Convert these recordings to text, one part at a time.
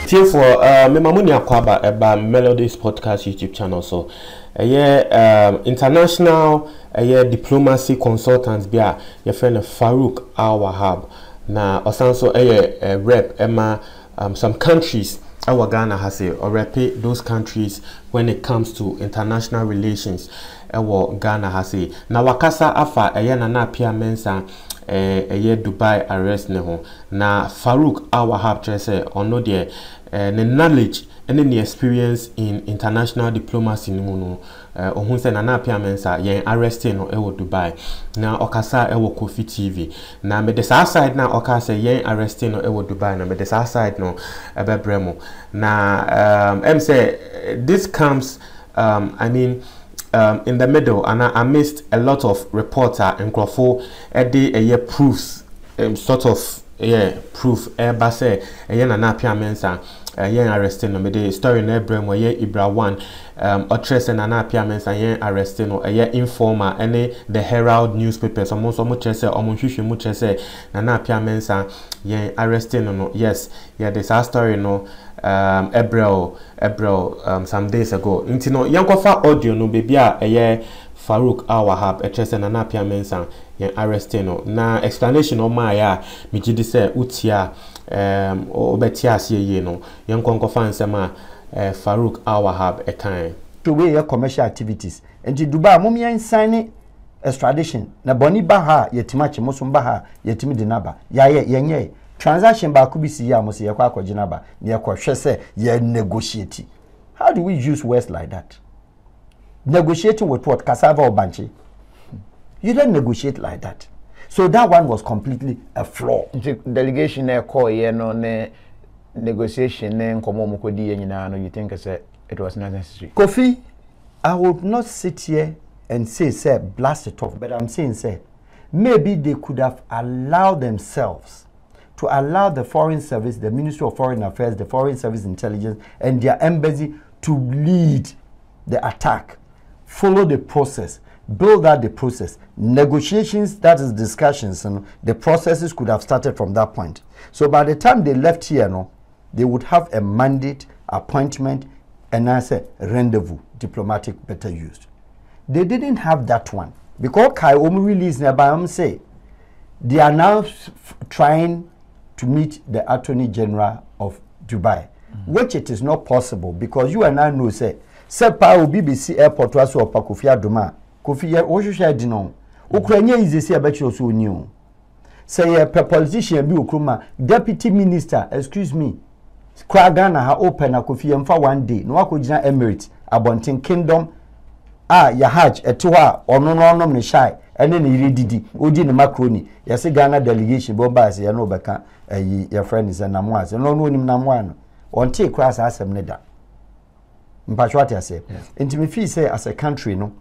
for me mamuni akwaba eba Melodies Podcast YouTube channel so international diplomacy consultants bia your friend Farouk Al-Wahab na osanso rep ema some countries our Ghana has or rep those countries when it comes to international relations our Ghana has na wakasa afa Nana Appiah Mensah Dubai arrest ne ho na Farouk Al-Wahab say ono the knowledge and the experience in international diplomacy no ohun say Nana Appiah Mensah yen arrest no Dubai na okasa Kofi TV na me the side na okasa yen arrest no Dubai na me the side no ebebremo na say this comes in the middle, and I missed a lot of reporter and Crawford proofs, sort of proof. But say Nana Appiah Mensah arrested no. The story in Ebram where Ibra one Otres and Nana Appiah Mensah arrested no. Informer any the Herald newspaper. So most say much say Nana Appiah Mensah arrested no. Yes, there's a story no. April some days ago. Intino yankofa audio no baby Farouk Al-Wahab and Nana Appiah Mensah arrested no. Na explanation o ma ya mi gidi say utia obetia sie ye no. Yankofa nsema Farouk Al-Wahab kan to way commercial activities. And Dubai mum yan sign extradition na boni ba ha yetimache mosum ba ha yetimi dinaba yenye transaction ba ku bi si ya mo se yakwa akogina ba ne yakwahwe se ye negotiate. How do we use words like that? Negotiating with what? Cassava or banchi? You don't negotiate like that. So that one was completely a flaw. Delegation call ye no ne negotiation ne nkomo mukodi ye nyina no, you think it was not necessary? Kofi, I would not sit here and say blast it off, but I'm saying maybe they could have allowed themselves to allow the Foreign Service, the Ministry of Foreign Affairs, the Foreign Service Intelligence, and their embassy to lead the attack, follow the process, build out the process. Negotiations, that is discussions, and the processes could have started from that point. So by the time they left here, they would have a mandate, appointment, and I say rendezvous, diplomatic better used. They didn't have that one. Because Kai Omu release nearby, say, they are now trying to meet the Attorney General of Dubai, which it is not possible because you and I know say pa BBC airport was or Kofi Adoma Kofi Oshisha Dinon Ukraine is the abecho so new say a politician be Ukruma deputy minister excuse me Kragana ha open a Kofi for 1 day no akogina Emirates Abontin Kingdom Yahaj etiwa ono ne shy ene ne redidi odi ne macaroni yase Ghana delegation bomba se ya no beka your friend is a namwa no nim namwa no on take class asem ne da mpachwati ase enti me feel say as a country no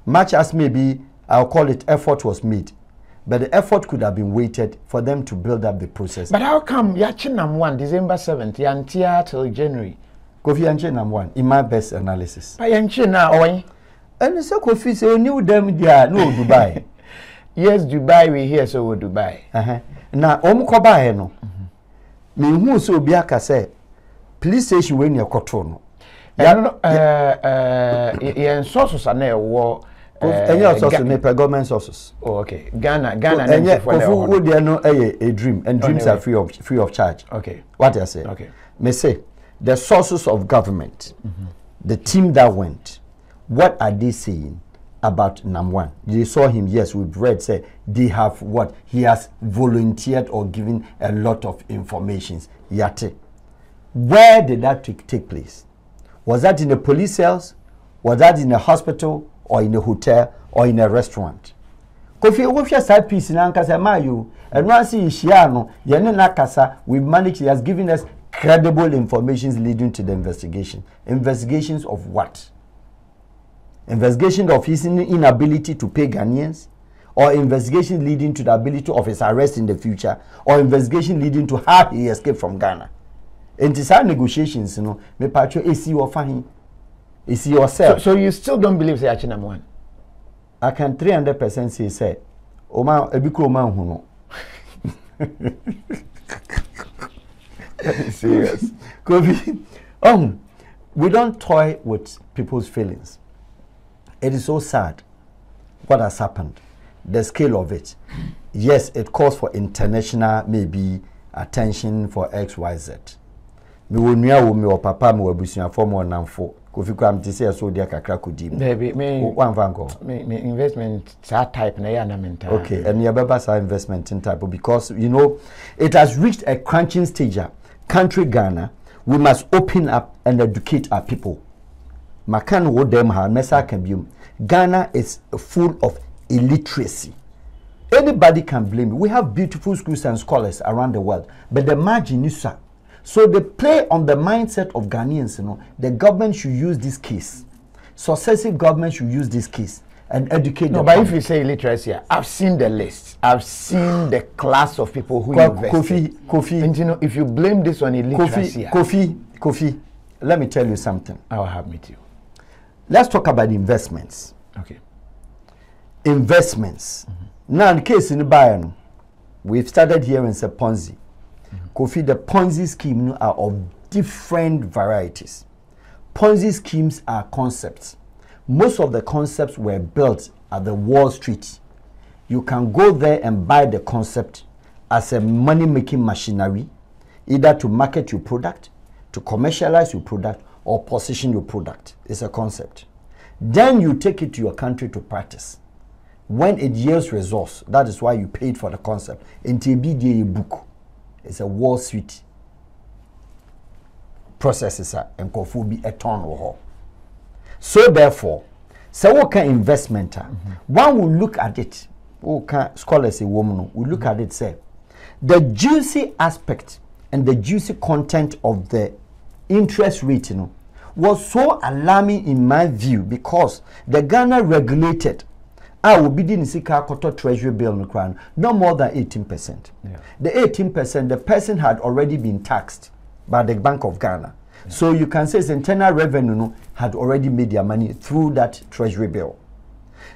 much as maybe I'll call it effort was made, but the effort could have been waited for them to build up the process. But how come yachi namwan December 7th yantia till January Kofi yanchi namwan in my best analysis pa yanchi na oyin and so Kofi say new them there no Dubai. Yes, Dubai we here so Dubai na omukoba he no me hu so obi aka say police station we near Koto no yen sources are na wo any sources me government sources. Oh, okay. Ghana for no a dream and dreams are free of charge. Okay. What I say? Okay. Me say the sources of government, the team that went, what are they saying about Namwan? They saw him, yes, we've read, say they have what? He has volunteered or given a lot of informations. Yate. Where did that take place? Was that in the police cells? Was that in a hospital or in a hotel or in a restaurant? Kofi Wofia side piece in Ankasa Mayu, and once in Shiano, Yanina Kasa, we've managed, he has given us credible information leading to the investigation. Investigations of what? Investigation of his inability to pay Ghanaians, or investigation leading to the ability of his arrest in the future, or investigation leading to how he escaped from Ghana. And these are negotiations, you know, me patcho AC or fine, AC yourself. So you still don't believe say Achinam one? I can 300% say, Oma ebiko man huno. Serious. Kofi, we don't toy with people's feelings. It is so sad what has happened, the scale of it. Yes, it calls for international maybe attention for XYZ. Me wo nua wo me o papa me wabusia form onamfo. Kofi kwam ti say so dia kakra kodim. Baby, me one vango. Me investment type na ya na mental. Okay, and you beba sa investment in type because you know it has reached a crunching stage. Country Ghana, we must open up and educate our people. Makan wo dem ha mesa can be. Ghana is full of illiteracy. Anybody can blame it. We have beautiful schools and scholars around the world, but the margin is so. So they play on the mindset of Ghanaians, you know. The government should use this case. Successive government should use this case and educate. No, but if you say illiteracy, I've seen the list. I've seen the class of people who invested. Kofi. And you know, if you blame this on illiteracy, Kofi, let me tell you something. I will have with you. Let's talk about investments. Okay. Investments. Now, in the case in the Bayern, we've started here in Ponzi. Kofi, the Ponzi scheme are of different varieties. Ponzi schemes are concepts. Most of the concepts were built at the Wall Street. You can go there and buy the concept as a money-making machinery, either to market your product, to commercialize your product, or position your product. It's a concept. Then you take it to your country to practice. When it yields results, that is why you paid for the concept. In TBDA book, it's a Wall Street processor and could be a ton or so therefore, so what kind of investment? One will look at it. Scholars, a woman will look at it. Say the juicy aspect and the juicy content of the interest rate, was so alarming in my view because the Ghana regulated. I will be in Sika Koto Treasury bill no more than 18%. Yeah. The 18%, the person had already been taxed by the Bank of Ghana. Yeah. So you can say its internal revenue had already made their money through that Treasury bill.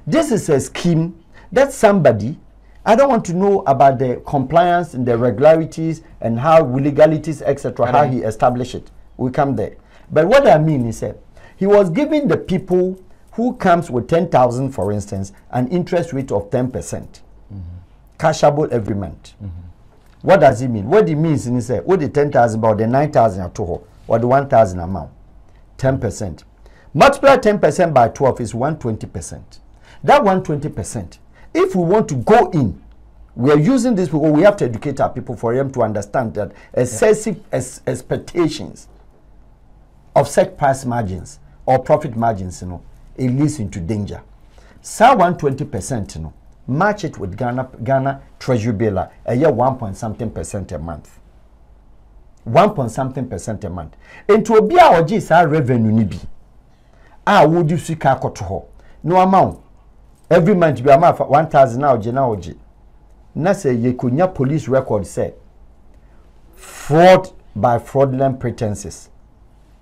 This is a scheme that somebody, I don't want to know about the compliance and the regularities and how legalities, etc., how he established it. We come there. But what I mean is that he was giving the people who comes with 10,000, for instance, an interest rate of 10%, cashable every month. What does it mean? What it means is that what the 10,000 about the 9,000 at all, or the 1,000 amount, 10%. Multiply 10% by 12 is 120%. That 120%, if we want to go in, we are using this because we have to educate our people for them to understand that excessive expectations of set price margins or profit margins, it leads into danger. So 120%, match it with Ghana Treasury bill, a year 1.something% a month. 1.something% a month. Into a be our G's our revenue nibi. Would you see kakoto? No amount. Every month be amount for 1,000 now, Jenaoji. Nase ye kunya police record say fraud by fraudulent pretenses.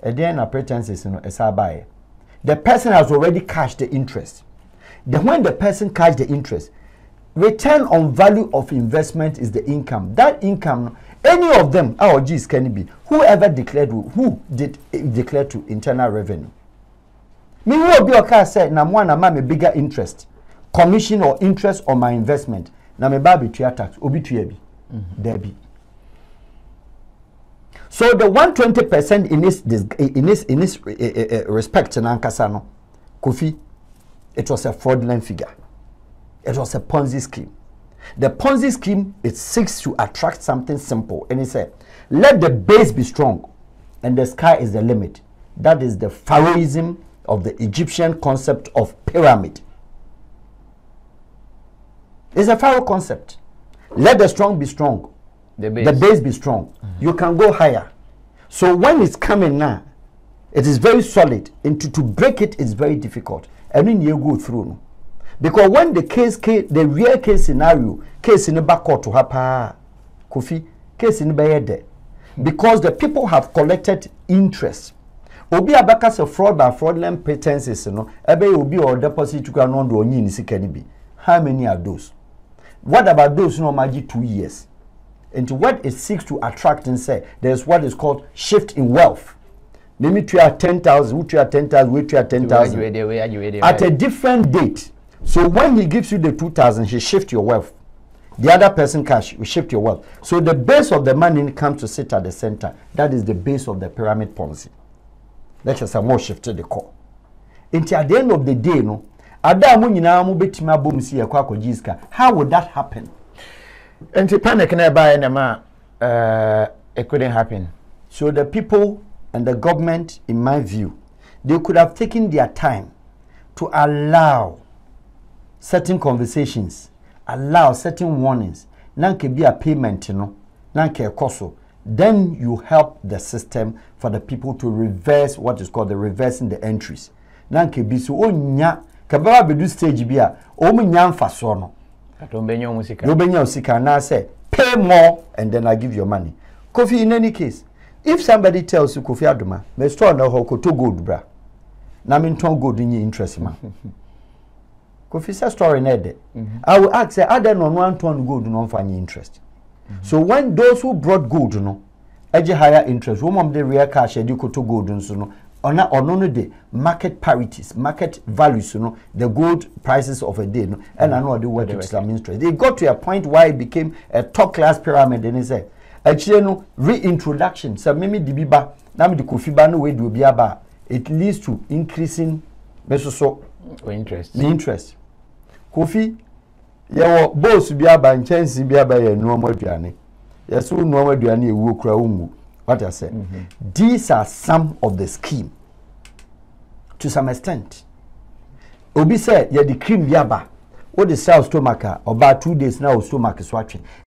Again, a pretenses, buy. The person has already cashed the interest. Then when the person cashed the interest, return on value of investment is the income. That income, any of them, our G's can be, whoever declared, who did declare to internal revenue. Me will be okay said, na one am a bigger interest, commission or interest on my investment. Na me baby tax, obi tuyebi, debi. So the 120% in this respect to Nankasano, Kofi, it was a fraudulent figure. It was a Ponzi scheme. The Ponzi scheme, it seeks to attract something simple. And it said, let the base be strong and the sky is the limit. That is the Pharaohism of the Egyptian concept of pyramid. It's a Pharaoh concept. Let the strong be strong. The base be strong. You can go higher. So when it's coming now, it is very solid. And to break it is very difficult. And then you go through. No? Because when the real case scenario, case in the back court to happen, Kofi, case in the bed, because the people have collected interest. Obi abakas a fraud by fraudulent pretenses, ebe obi or deposit to go on do onyi ni sika ni bi. How many are those? What about those no magic 2 years? into what it seeks to attract and say there's what is called shift in wealth. Maybe to 10,000, we to 10,000, we to 10,000 at a different date. So when he gives you the 2,000, he shift your wealth. The other person cash, we shift your wealth. So the base of the money comes to sit at the center. That is the base of the pyramid policy. Let us have more shifted the core. Until at the end of the day, no, how would that happen? Until panic never it couldn't happen. So the people and the government, in my view, they could have taken their time to allow certain conversations, allow certain warnings. Nanke be a payment, you know, nanke koso. Then you help the system for the people to reverse what is called the reversing the entries. Nanke be so onya kababa be do stage bia o mu nya mfaso no. Katombenyo musika. No benya usika na say pay more and then I give your money. Kofi, in any case, if somebody tells you Kofi Adoma, me store na ho ko to gold bra. Na me ton gold in interest ma. Kofi say story na de. I will ask say other no one ton gold no for any interest. So when those who brought gold no eje higher interest, wo mom the real cash e di ko to gold nso no ona ono no de market parities, market values, you know, the gold prices of a day, no, and I know the word to some interest. They got to a point where it became a top class pyramid, and they said, actually, no reintroduction. So maybe the biba, now the Kofi ba no way do be about. It leads to increasing interest. The interest. Kofi, yawo boss be about chance be about a normal journey. Yes, we normal journey wo kra ungu. What I said. These are some of the scheme. To some extent. Obi said, yeah, the cream yaba. What the sell stomach or about 2 days now, stomach is watching.